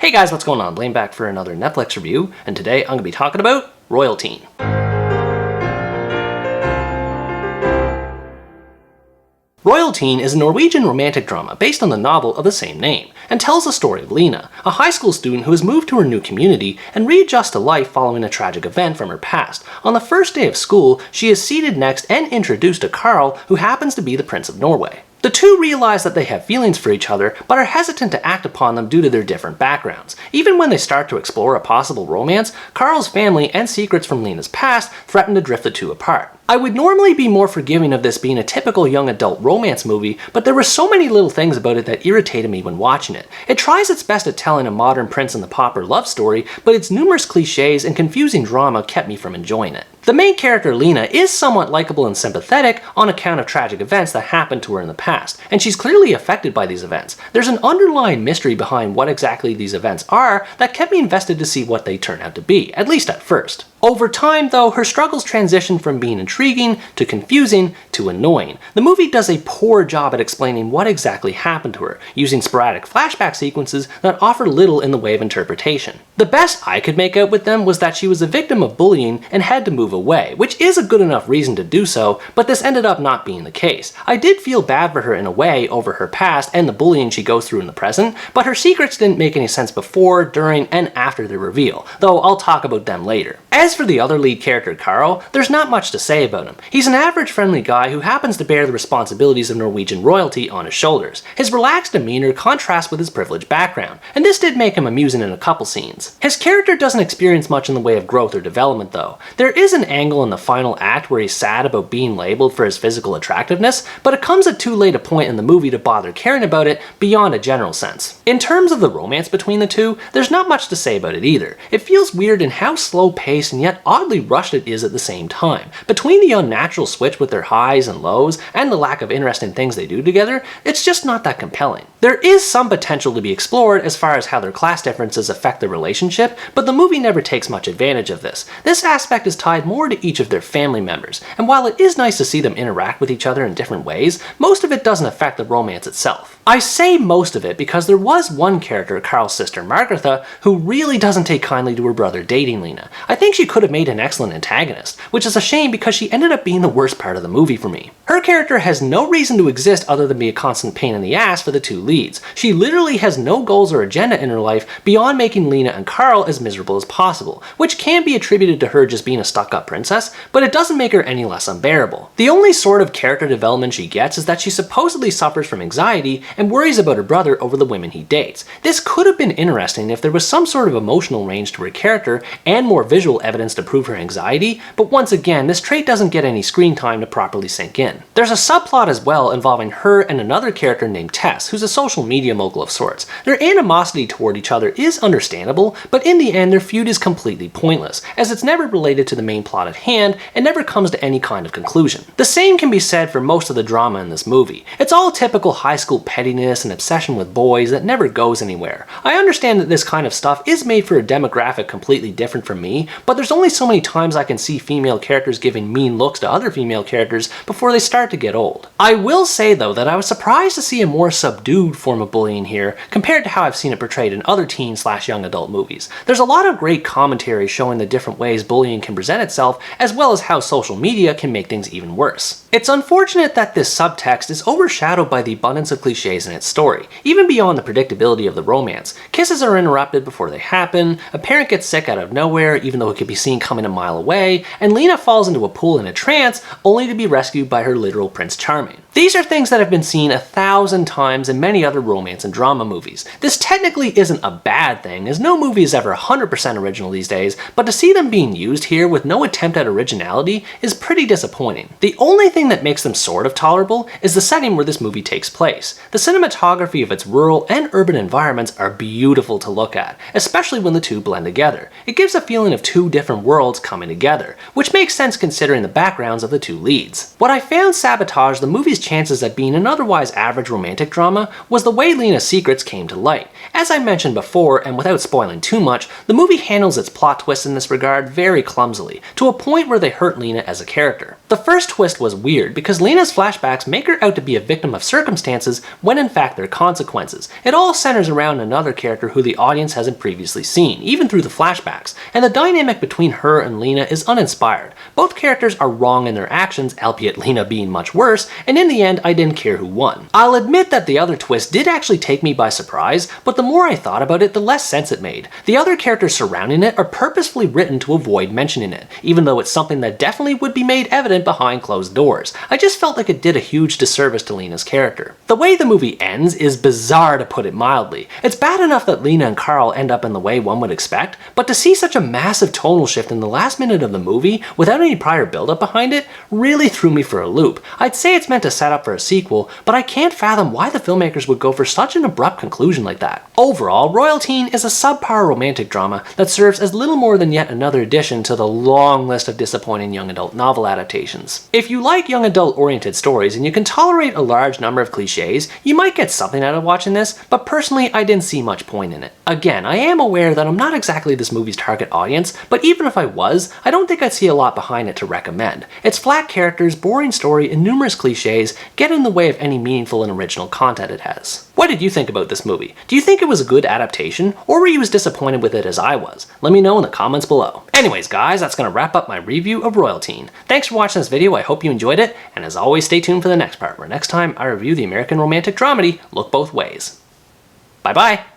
Hey guys, what's going on? Blaine back for another Netflix review, and today I'm going to be talking about Royalteen. Royalteen is a Norwegian romantic drama based on the novel of the same name, and tells the story of Lena, a high school student who has moved to her new community and readjusts to life following a tragic event from her past. On the first day of school, she is seated next and introduced to Carl, who happens to be the Prince of Norway. The two realize that they have feelings for each other, but are hesitant to act upon them due to their different backgrounds. Even when they start to explore a possible romance, Carl's family and secrets from Lena's past threaten to drift the two apart. I would normally be more forgiving of this being a typical young adult romance movie, but there were so many little things about it that irritated me when watching it. It tries its best at telling a modern prince and the pauper love story, but its numerous cliches and confusing drama kept me from enjoying it. The main character, Lena, is somewhat likable and sympathetic on account of tragic events that happened to her in the past, and she's clearly affected by these events. There's an underlying mystery behind what exactly these events are that kept me invested to see what they turn out to be, at least at first. Over time, though, her struggles transition from being intriguing to confusing to annoying. The movie does a poor job at explaining what exactly happened to her, using sporadic flashback sequences that offer little in the way of interpretation. The best I could make out with them was that she was a victim of bullying and had to move away, which is a good enough reason to do so, but this ended up not being the case. I did feel bad for her in a way over her past and the bullying she goes through in the present, but her secrets didn't make any sense before, during, and after the reveal, though I'll talk about them later. As for the other lead character, Carl, there's not much to say about him. He's an average friendly guy who happens to bear the responsibilities of Norwegian royalty on his shoulders. His relaxed demeanor contrasts with his privileged background, and this did make him amusing in a couple scenes. His character doesn't experience much in the way of growth or development though. There is an angle in the final act where he's sad about being labeled for his physical attractiveness, but it comes at too late a point in the movie to bother caring about it beyond a general sense. In terms of the romance between the two, there's not much to say about it either. It feels weird in how slow paced and yet oddly rushed it is at the same time. Between the unnatural switch with their highs and lows and the lack of interest in things they do together, it's just not that compelling. There is some potential to be explored as far as how their class differences affect the relationship, but the movie never takes much advantage of this. This aspect is tied more to each of their family members, and while it is nice to see them interact with each other in different ways, most of it doesn't affect the romance itself. I say most of it because there was one character, Carl's sister Margaret, who really doesn't take kindly to her brother dating Lena. I think she could have made an excellent antagonist, which is a shame because she ended up being the worst part of the movie for me. Her character has no reason to exist other than be a constant pain in the ass for the two leads. She literally has no goals or agenda in her life beyond making Lena and Carl as miserable as possible, which can be attributed to her just being a stuck-up princess, but it doesn't make her any less unbearable. The only sort of character development she gets is that she supposedly suffers from anxiety and worries about her brother over the women he dates. This could have been interesting if there was some sort of emotional range to her character and more visual evidence to prove her anxiety, but once again, this trait doesn't get any screen time to properly sink in. There's a subplot as well involving her and another character named Tess, who's a social media mogul of sorts. Their animosity toward each other is understandable, but in the end their feud is completely pointless, as it's never related to the main plot at hand and never comes to any kind of conclusion. The same can be said for most of the drama in this movie. It's all typical high school pettiness and obsession with boys that never goes anywhere. I understand that this kind of stuff is made for a demographic completely different from me, but there's only so many times I can see female characters giving mean looks to other female characters before they start to get old. I will say though that I was surprised to see a more subdued form of bullying here compared to how I've seen it portrayed in other teen/young adult movies. There's a lot of great commentary showing the different ways bullying can present itself, as well as how social media can make things even worse. It's unfortunate that this subtext is overshadowed by the abundance of cliches in its story, even beyond the predictability of the romance. Kisses are interrupted before they happen, a parent gets sick out of nowhere even though it could be seen coming a mile away, and Lena falls into a pool in a trance only to be rescued by her literal Prince Charming. These are things that have been seen 1,000 times in many other romance and drama movies. This technically isn't a bad thing, as no movie is ever 100% original these days, but to see them being used here with no attempt at originality is pretty disappointing. The only thing that makes them sort of tolerable is the setting where this movie takes place. The cinematography of its rural and urban environments are beautiful to look at, especially when the two blend together. It gives a feeling of two different worlds coming together, which makes sense considering the backgrounds of the two leads. What I found sabotaged the movie's chances at being an otherwise average romantic drama was the way Lena's secrets came to light. As I mentioned before, and without spoiling too much, the movie handles its plot twists in this regard very clumsily, to a point where they hurt Lena as a character. The first twist was weird because Lena's flashbacks make her out to be a victim of circumstances when in fact they're consequences. It all centers around another character who the audience hasn't previously seen, even through the flashbacks, and the dynamic between her and Lena is uninspired. Both characters are wrong in their actions, albeit Lena being much worse, and in the end I didn't care who won. I'll admit that the other twist did actually take me by surprise, but the more I thought about it, the less sense it made. The other characters surrounding it are purposefully written to avoid mentioning it, even though it's something that definitely would be made evident behind closed doors. I just felt like it did a huge disservice to Lena's character. The way the movie ends is bizarre, to put it mildly. It's bad enough that Lena and Carl end up in the way one would expect, but to see such a massive tonal shift in the last minute of the movie without any prior build-up behind it really threw me for a loop. I'd say it's meant to set up for a sequel, but I can't fathom why the filmmakers would go for such an abrupt conclusion like that. Overall, Royalteen is a subpar romantic drama that serves as little more than yet another addition to the long list of disappointing young adult novel adaptations. If you like young adult oriented stories and you can tolerate a large number of cliches, you might get something out of watching this, but personally I didn't see much point in it. Again, I am aware that I'm not exactly this movie's target audience, but even if I was, I don't think I'd see a lot behind it to recommend. Its flat characters, boring story, and numerous cliches get in the way of any meaningful and original content it has. What did you think about this movie? Do you think it was a good adaptation, or were you as disappointed with it as I was? Let me know in the comments below. Anyways guys, that's gonna wrap up my review of Royalteen. Thanks for watching this video, I hope you enjoyed it, and as always stay tuned for the next part, where next time I review the American romantic dramedy Look Both Ways. Bye bye!